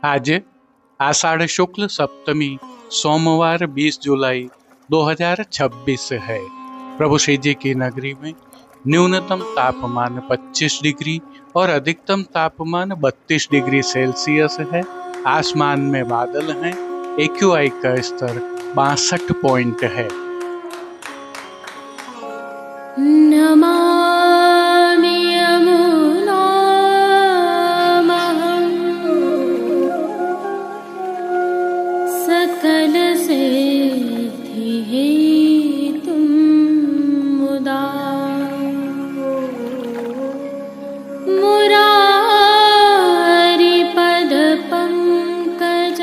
आज आषाढ़ शुक्ल सप्तमी सोमवार 20 जुलाई 2026 है। प्रभु श्री जी की नगरी में न्यूनतम तापमान 25 डिग्री और अधिकतम तापमान 32 डिग्री सेल्सियस है। आसमान में बादल हैं। AQI का स्तर 62 पॉइंट है। नमामि यमुनामहं सकलसिद्धिहेतुं मुदा मुरारिपदपङ्कज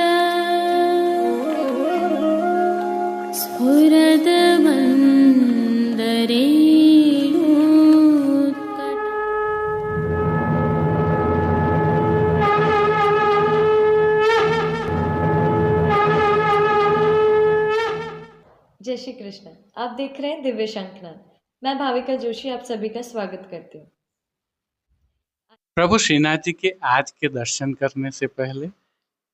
स्फुरद्वन्दरे। जय श्री कृष्ण। आप देख रहे हैं दिव्य शंखनाद। मैं भाविका जोशी आप सभी का स्वागत करती हूँ। प्रभु श्रीनाथ जी के आज के दर्शन करने से पहले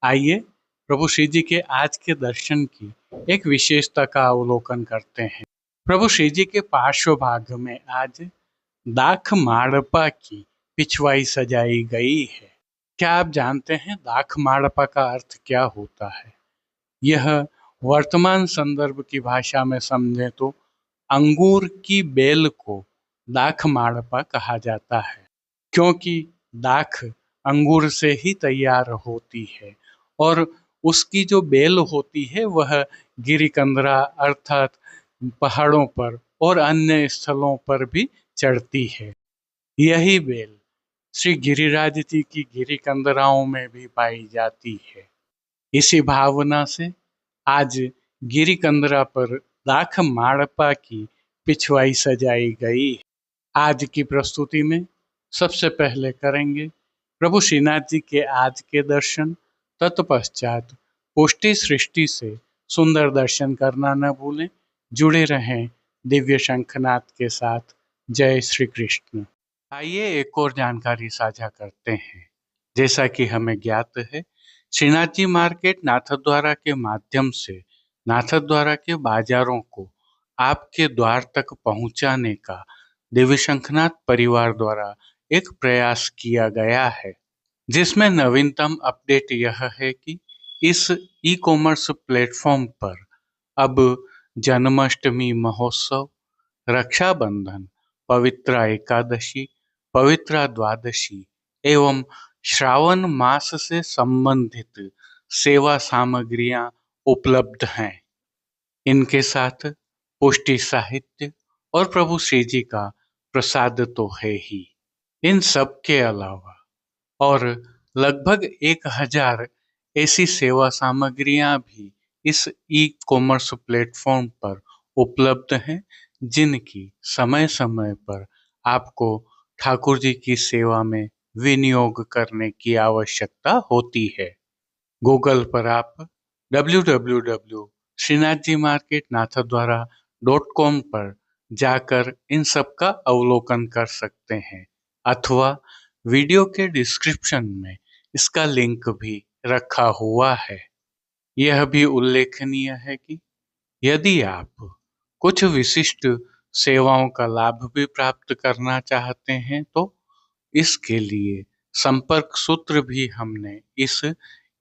आइए प्रभु श्री जी के आज के दर्शन की एक विशेषता का अवलोकन करते हैं। प्रभु श्री जी के पार्श्व भाग में आज दाख माड़पा की पिछवाई सजाई गई है। क्या आप जानते हैं दाख माड़पा का अर्थ क्या होता है? यह वर्तमान संदर्भ की भाषा में समझे तो अंगूर की बेल को दाख माड़पा कहा जाता है, क्योंकि दाख अंगूर से ही तैयार होती है और उसकी जो बेल होती है वह गिरिकंदरा अर्थात पहाड़ों पर और अन्य स्थलों पर भी चढ़ती है। यही बेल श्री गिरिराज जी की गिरिकंदराओं में भी पाई जाती है। इसी भावना से आज गिरिकंदरा पर दाख माड़पा की पिछवाई सजाई गई है। आज की प्रस्तुति में सबसे पहले करेंगे प्रभु श्रीनाथ जी के आज के दर्शन। तत्पश्चात पुष्टि सृष्टि से सुंदर दर्शन करना न भूलें। जुड़े रहें दिव्य शंखनाद के साथ। जय श्री कृष्ण। आइए एक और जानकारी साझा करते हैं। जैसा कि हमें ज्ञात है, श्रीनाथ जी मार्केट नाथद्वारा के माध्यम से नाथद्वारा के बाजारों को आपके द्वार तक पहुंचाने का दिव्य शंखनाद परिवार द्वारा एक प्रयास किया गया है, जिसमें नवीनतम अपडेट यह है कि इस ई-कॉमर्स प्लेटफॉर्म पर अब जन्माष्टमी महोत्सव, रक्षाबंधन, पवित्रा एकादशी, पवित्रा द्वादशी एवं श्रावण मास से संबंधित सेवा सामग्रियां उपलब्ध हैं। इनके साथ पुष्टि साहित्य और प्रभु श्री जी का प्रसाद तो है ही। इन सब के अलावा और लगभग 1000 ऐसी सेवा सामग्रियां भी इस ई-कॉमर्स प्लेटफॉर्म पर उपलब्ध हैं, जिनकी समय समय पर आपको ठाकुर जी की सेवा में विनियोग करने की आवश्यकता होती है। गूगल पर आप www.srinathjimarketnathadwara.com पर जाकर इन सब का अवलोकन कर सकते हैं, अथवा वीडियो के डिस्क्रिप्शन में इसका लिंक भी रखा हुआ है। यह भी उल्लेखनीय है कि यदि आप कुछ विशिष्ट सेवाओं का लाभ भी प्राप्त करना चाहते हैं तो इसके लिए संपर्क सूत्र भी हमने इस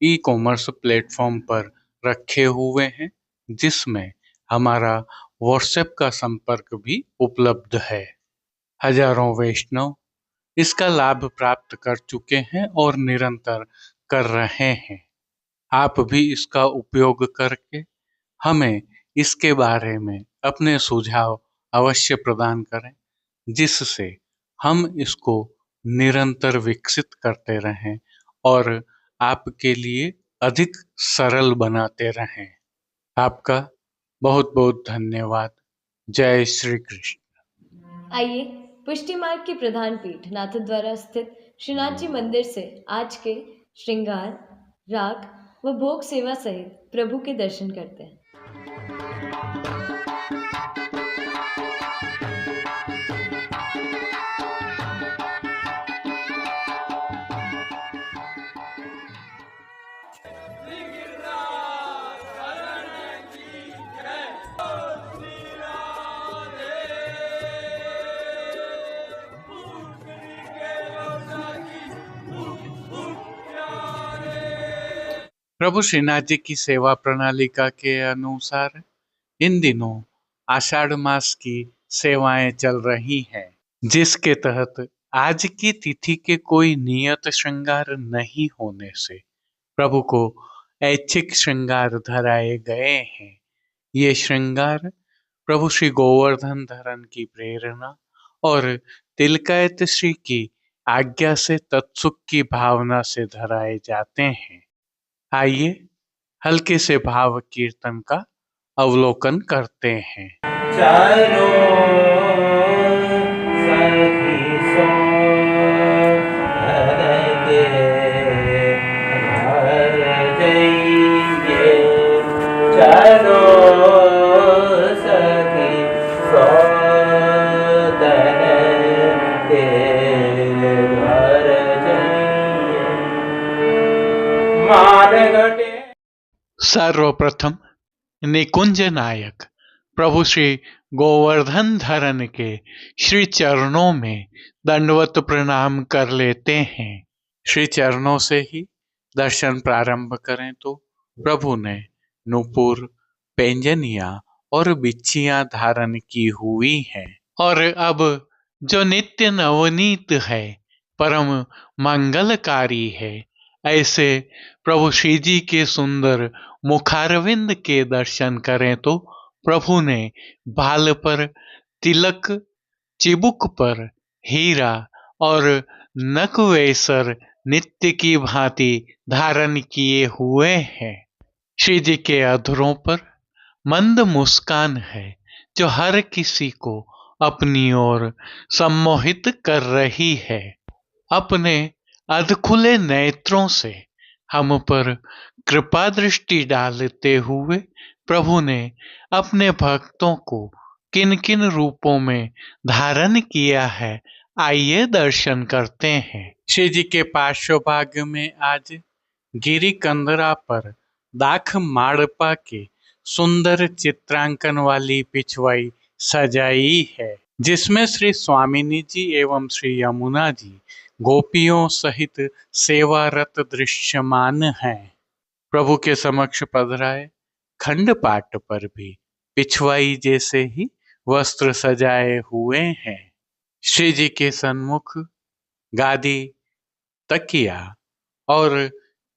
ई-कॉमर्स प्लेटफॉर्म पर रखे हुए हैं, जिसमें हमारा व्हाट्सएप का संपर्क भी उपलब्ध है। हजारों वैष्णव इसका लाभ प्राप्त कर चुके हैं और निरंतर कर रहे हैं। आप भी इसका उपयोग करके हमें इसके बारे में अपने सुझाव अवश्य प्रदान करें, जिससे हम इसको निरंतर विकसित करते रहें और आपके लिए अधिक सरल बनाते रहें। आपका बहुत बहुत धन्यवाद। जय श्री कृष्ण। आइए पुष्टि मार्ग की प्रधान पीठ नाथद्वारा स्थित श्रीनाथ जी मंदिर से आज के श्रृंगार, राग व भोग सेवा सहित प्रभु के दर्शन करते हैं। प्रभु श्रीनाथ जी की सेवा प्रणालिका के अनुसार इन दिनों आषाढ़ मास की सेवाएं चल रही हैं, जिसके तहत आज की तिथि के कोई नियत श्रृंगार नहीं होने से प्रभु को ऐच्छिक श्रृंगार धराए गए हैं। ये श्रृंगार प्रभु श्री गोवर्धन धरन की प्रेरणा और तिलकायत श्री की आज्ञा से तत्सुख की भावना से धराए जाते हैं। आइए हल्के से भाव कीर्तन का अवलोकन करते हैं। चारों सखी सो घर के घर जइए, चारों सखी सो दर के घर जइए। मान घटे सर्वप्रथम निकुंज नायक प्रभु श्री गोवर्धन धरन के श्री चरणों में दंडवत प्रणाम कर लेते हैं। श्री चरणों से ही दर्शन प्रारंभ करें तो प्रभु ने नूपुर, पैंजनिया और बिच्छियां धारण की हुई हैं और अब जो नित्य नवनीत है, परम मंगलकारी है, ऐसे प्रभु श्री जी के सुंदर मुखारविंद के दर्शन करें तो प्रभु ने बाल पर तिलक, चिबुक पर हीरा और नकवेसर नित्य की भांति धारण किए हुए हैं। श्री जी के अधरों पर मंद मुस्कान है जो हर किसी को अपनी ओर सम्मोहित कर रही है। अपने अधखुले नेत्रों से हम पर कृपा दृष्टि डालते हुए प्रभु ने अपने भक्तों को किन किन रूपों में धारण किया है, आइए दर्शन करते हैं। श्री जी के पार्श्व भाग में आज गिरी कंदरा पर दाख माड़पा के सुंदर चित्रांकन वाली पिछवाई सजाई है, जिसमें श्री स्वामिनी जी एवं श्री यमुना जी गोपियों सहित सेवारत दृश्यमान हैं। प्रभु के समक्ष पधराए खंड पाट पर भी पिछवाई जैसे ही वस्त्र सजाए हुए हैं। श्री जी के सन्मुख गादी, तकिया और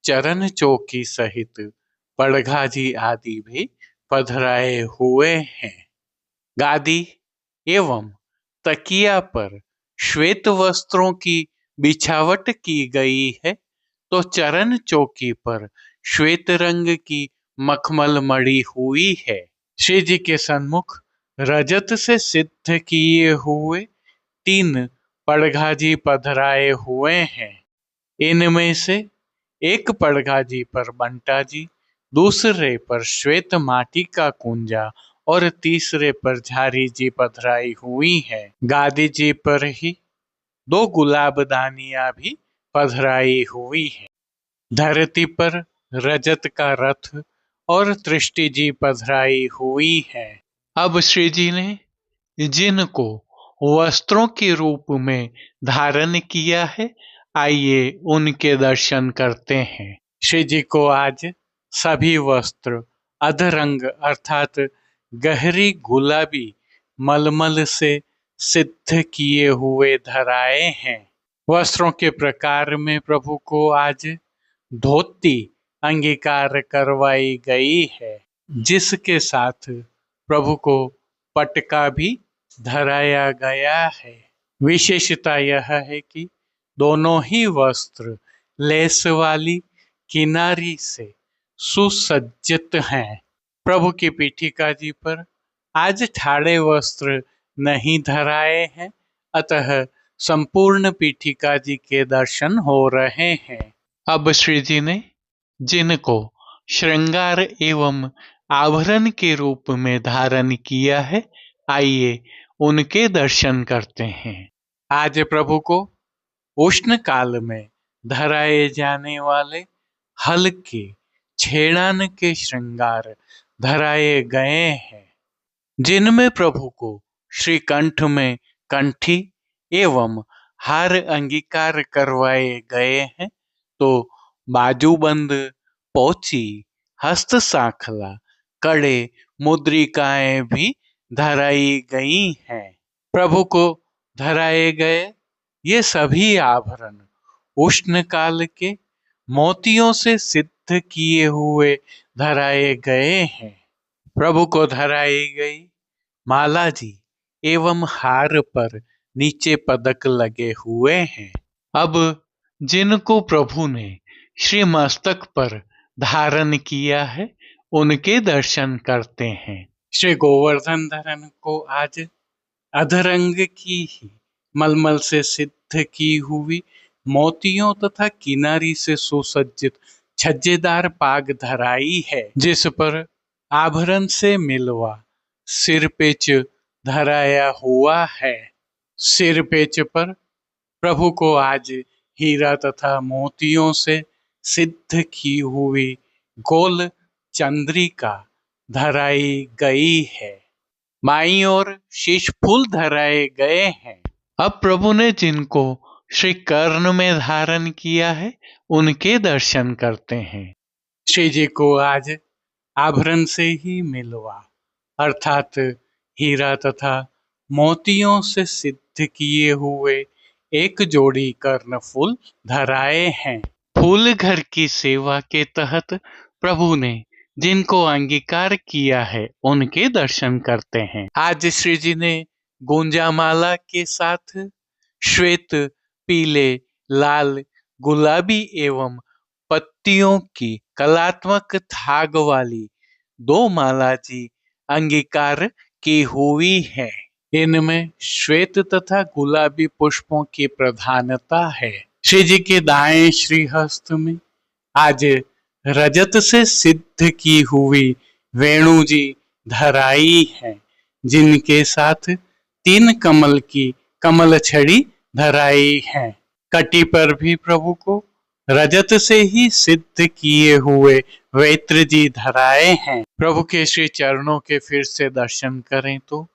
चरण चौकी सहित पड़घाजी आदि भी पधराए हुए हैं। गादी एवं तकिया पर श्वेत वस्त्रों की बिछावट की गई है, तो चरण चौकी पर श्वेत रंग की मखमल मड़ी हुई है। श्री जी के सन्मुख रजत से सिद्ध किए हुए 3 पड़घाजी पधराए हुए हैं। इनमें से एक पड़घाजी पर बंटा जी, दूसरे पर श्वेत माटी का कुंजा और तीसरे पर झारी जी पधराई हुई है। गादी जी पर ही 2 गुलाबदानियां भी पधराई हुई है। धरती पर रजत का रथ और दृष्टि जी पधराई हुई है। अब श्री जी ने जिनको वस्त्रों के रूप में धारण किया है, आइए उनके दर्शन करते हैं। श्री जी को आज सभी वस्त्र अधरंग अर्थात गहरी गुलाबी मलमल से सिद्ध किए हुए धराए हैं। वस्त्रों के प्रकार में प्रभु को आज धोती अंगीकार करवाई गई है, जिसके साथ प्रभु को पटका भी धराया गया है। विशेषता यह है कि दोनों ही वस्त्र लेस वाली किनारी से सुसज्जित हैं। प्रभु की पीठिका जी पर आज ठाड़े वस्त्र नहीं धराए हैं, अतः संपूर्ण पीठिका जी के दर्शन हो रहे हैं। अब श्री जी ने जिनको श्रृंगार एवं आभरण के रूप में धारण किया है, आइए उनके दर्शन करते हैं। आज प्रभु को उष्ण काल में धराए जाने वाले हल्के छेड़ान के श्रृंगार धराए गए हैं, जिनमें प्रभु को श्रीकंठ में कंठी एवं हार अंगीकार करवाए गए हैं, तो बाजूबंद पोची, हस्त सांखला, कड़े, मुद्रिकाएं भी धराई गई हैं। प्रभु को धराए गए ये सभी आभरण उष्ण काल के मोतियों से सिद्ध किए हुए धराए गए हैं। प्रभु को धराई गई माला जी एवं हार पर नीचे पदक लगे हुए हैं। अब जिनको प्रभु ने श्री मस्तक पर धारण किया है उनके दर्शन करते हैं। श्री गोवर्धन धरन को आज अधरंग की ही मलमल से सिद्ध की हुई मोतियों तथा किनारी से सुसज्जित छज्जेदार पाग धराई है, जिस पर आभरण से मिलवा सिर पेच धराया हुआ है। सिर पेच पर प्रभु को आज हीरा तथा मोतियों से सिद्ध की हुई गोल चंद्रिका धराई गई है। माई और शीश फूल धराए गए हैं। अब प्रभु ने जिनको श्री कर्ण में धारण किया है उनके दर्शन करते हैं। श्री जी को आज आभरण से ही मिलवा अर्थात हीरा तथा मोतियों से सिद्ध किए हुए एक जोड़ी कर्णफूल धराए हैं। फूल घर की सेवा के तहत प्रभु ने जिनको अंगीकार किया है उनके दर्शन करते हैं। आज श्री जी ने गुंजामाला के साथ श्वेत, पीले, लाल, गुलाबी एवं पत्तियों की कलात्मक थाग वाली 2 माला जी अंगीकार की हुई है। इनमें श्वेत तथा गुलाबी पुष्पों की प्रधानता है। श्री जी के दाएं श्रीहस्त में आज रजत से सिद्ध की हुई वेणु जी धराई है, जिनके साथ 3 कमल की कमल छड़ी धराई है। कटी पर भी प्रभु को रजत से ही सिद्ध किए हुए वेत्र जी धराए हैं। प्रभु के श्री चरणों के फिर से दर्शन करें तो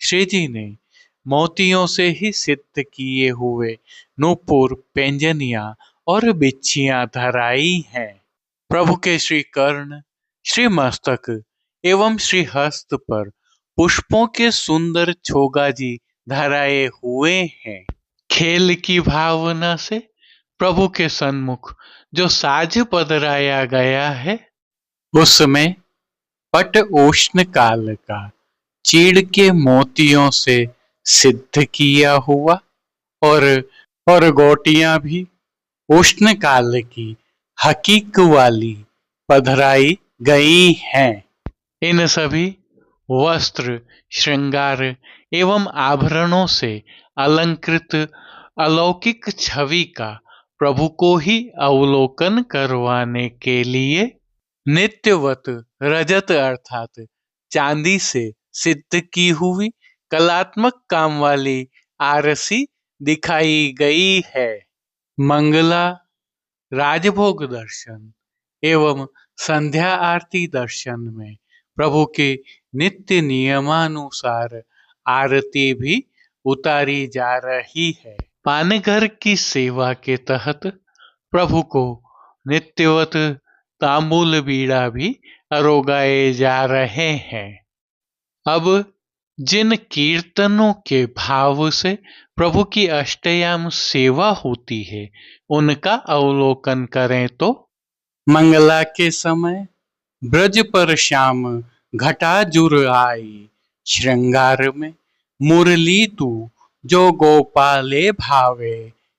श्री जी ने मोतियों से ही सिद्ध किए हुए नूपुर, पेंजनिया और बिच्छियां धराई हैं। प्रभु के श्री कर्ण, श्री मस्तक एवं श्री हस्त पर पुष्पों के सुंदर छोगा जी धराए हुए हैं। खेल की भावना से प्रभु के सन्मुख जो साज पधराया गया है उसमें पट उष्ण काल का चीड़ के मोतियों से सिद्ध किया हुआ और गोटियां भी उष्ण काल की हकीक वाली पधराई गई हैं। इन सभी वस्त्र, श्रृंगार एवं आभरणों से अलंकृत अलौकिक छवि का प्रभु को ही अवलोकन करवाने के लिए नित्यवत रजत अर्थात चांदी से सिद्ध की हुई कलात्मक काम वाली आरसी दिखाई गई है। मंगला, राजभोग दर्शन एवं संध्या आरती दर्शन में प्रभु के नित्य नियमानुसार आरती भी उतारी जा रही है। पानघर की सेवा के तहत प्रभु को नित्यवत तांबूल बीड़ा भी अरोगाए जा रहे हैं। अब जिन कीर्तनों के भाव से प्रभु की अष्टयाम सेवा होती है उनका अवलोकन करें तो मंगला के समय ब्रज पर श्याम घटाजुर आई, श्रृंगार में मुरली तू जो गोपाले भावे,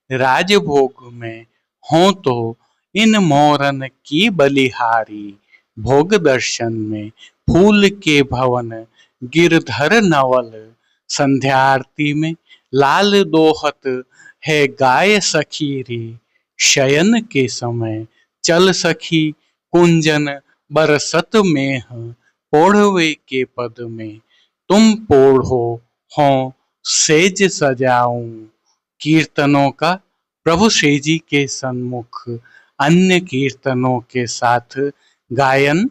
राजभोग में हो तो इन मोरन की बलिहारी, भोग दर्शन में फूल के भवन गिरधर नवल, संध्या आरती में लाल दोहत है गाय सखीरी, शयन के समय चल सखी कुंजन बरसत मेह, पोढ़वे के पद में तुम पोढ़ो हो सेज सजाऊं। कीर्तनों का प्रभु श्री जी के सन्मुख अन्य कीर्तनों के साथ गायन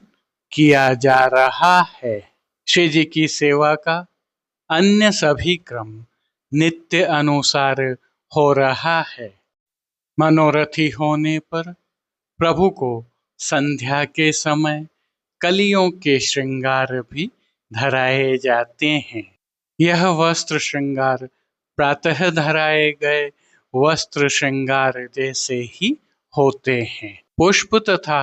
किया जा रहा है। श्री जी की सेवा का अन्य सभी क्रम नित्य अनुसार हो रहा है। मनोरथी होने पर प्रभु को संध्या के समय कलियों के श्रृंगार भी धराए जाते हैं। यह वस्त्र श्रृंगार प्रातः धराए गए वस्त्र श्रृंगार जैसे ही होते हैं। पुष्प तथा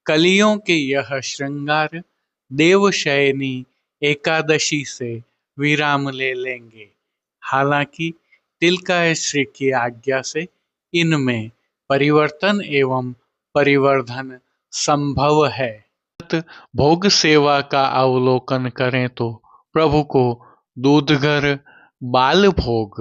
कलियों के यह श्रृंगार देवशयनी एकादशी से विराम ले लेंगे। हालांकि तिलकाश्री की आज्ञा से इनमें परिवर्तन एवं परिवर्धन संभव है। भोग सेवा का अवलोकन करें तो प्रभु को दूधघर, बाल भोग,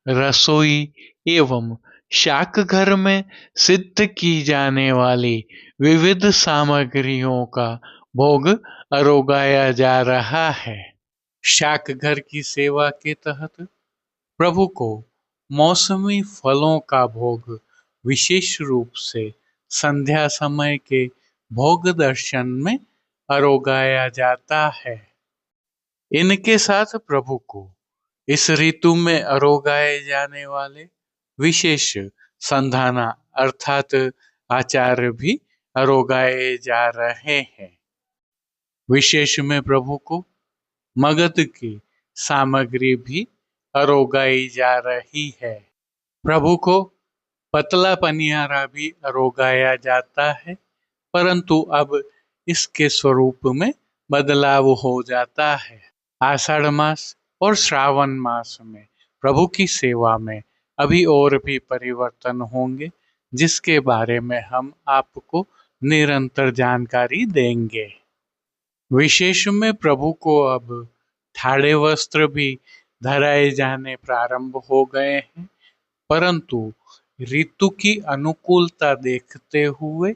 रसोई एवं शाक घर में सिद्ध की जाने वाली विविध सामग्रियों का भोग अरोगाया जा रहा है। शाक घर की सेवा के तहत प्रभु को मौसमी फलों का भोग विशेष रूप से संध्या समय के भोग दर्शन में अरोगाया जाता है। इनके साथ प्रभु को इस ऋतु में अरोगाए जाने वाले विशेष संधाना अर्थात आचार भी अरोगाए जा रहे हैं। विशेष में प्रभु को मगध की सामग्री भी अरोगाई जा रही है। प्रभु को पतला पनियारा भी अरोगाया जाता है, परंतु अब इसके स्वरूप में बदलाव हो जाता है। आषाढ़ मास और श्रावण मास में प्रभु की सेवा में अभी और भी परिवर्तन होंगे, जिसके बारे में हम आपको निरंतर जानकारी देंगे। विशेष में प्रभु को अब ठाड़े वस्त्र भी धराए जाने प्रारंभ हो गए हैं, परंतु ऋतु की अनुकूलता देखते हुए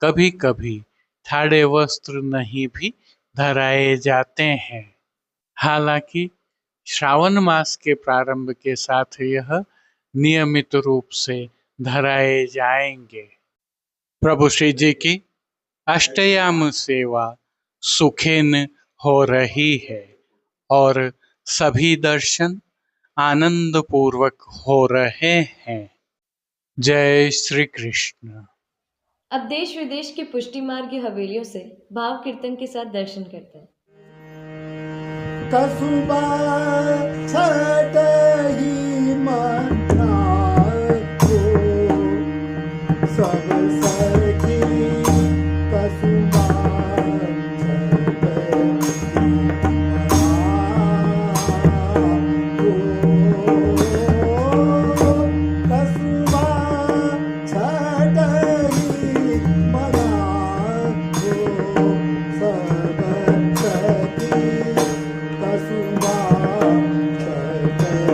कभी कभी ठाड़े वस्त्र नहीं भी धराए जाते हैं। हालांकि श्रावण मास के प्रारंभ के साथ यह नियमित रूप से धराए जाएंगे। प्रभु श्री जी की अष्टयाम सेवा सुखेन हो रही है और सभी दर्शन आनंद पूर्वक हो रहे हैं। जय श्री कृष्ण। अब देश विदेश की पुष्टि मार्ग की हवेलियों से भाव कीर्तन के साथ दर्शन करते हैं। कसुबा छतही मनाए को सब सखी कसुबा छतही मनाए को सब सखी कसुबा छतही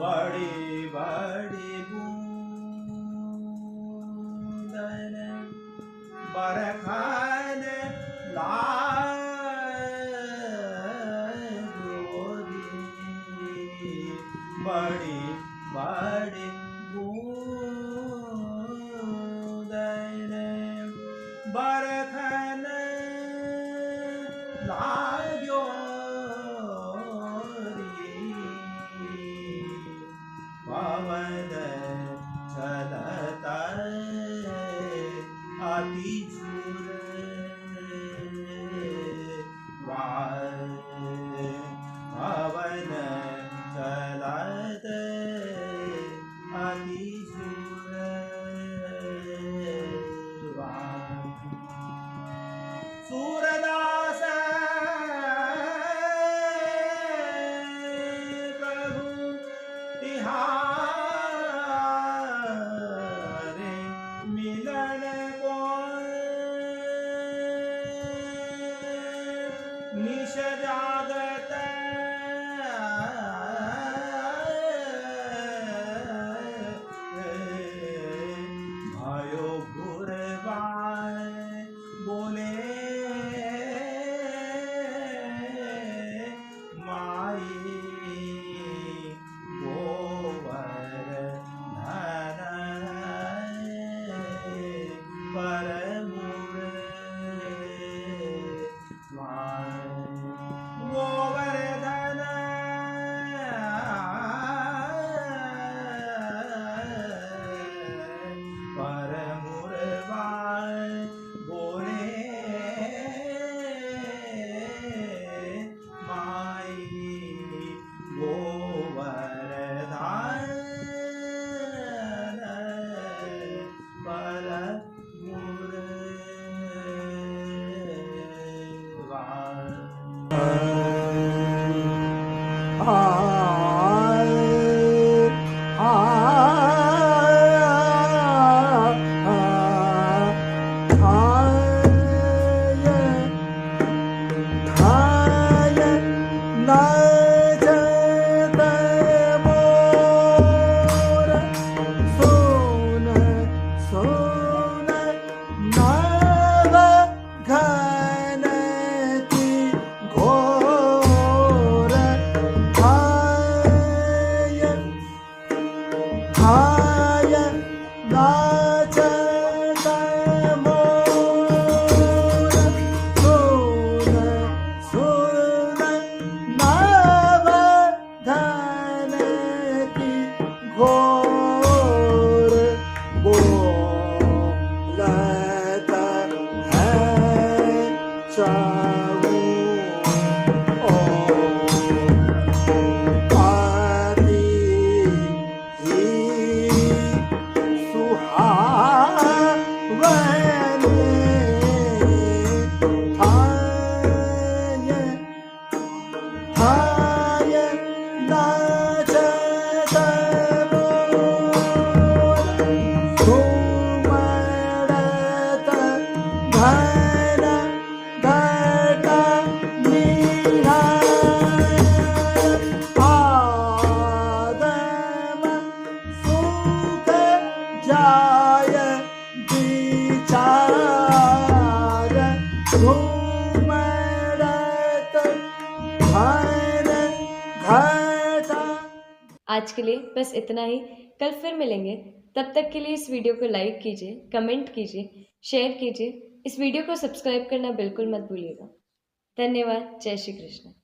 बड़ी बड़ी बूंदन बरखन लागोरी बड़ी बड़ी बूंदन बरखन लाग्योरी पवन चलत अति झुर पवन चलत अति झुर सूरदास प्रभु तिहारे मिलन को निश जागत भयो गुरबाय बोले माई गोवर धन परमुर गोवर्धन परमुरवाय बोले माई गोवर्धन आज के लिए बस इतना ही। कल फिर मिलेंगे। तब तक के लिए इस वीडियो को लाइक कीजिए, कमेंट कीजिए, शेयर कीजिए। इस वीडियो को सब्सक्राइब करना बिल्कुल मत भूलिएगा। धन्यवाद। जय श्री कृष्ण।